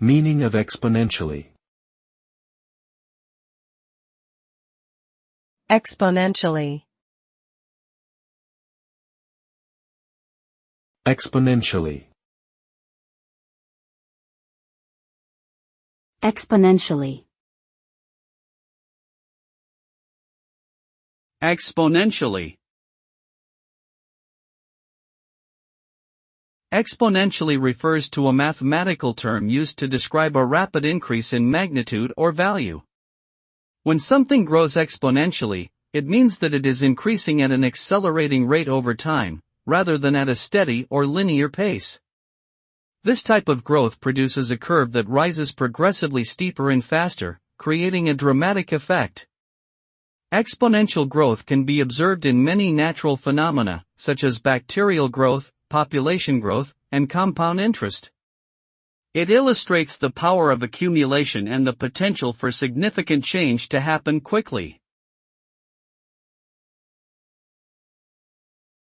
Meaning of exponentially. Exponentially. Exponentially. Exponentially. Exponentially. Exponentially refers to a mathematical term used to describe a rapid increase in magnitude or value. When something grows exponentially, it means that it is increasing at an accelerating rate over time, rather than at a steady or linear pace. This type of growth produces a curve that rises progressively steeper and faster, creating a dramatic effect. Exponential growth can be observed in many natural phenomena, such as bacterial growth, population growth, and compound interest. It illustrates the power of accumulation and the potential for significant change to happen quickly.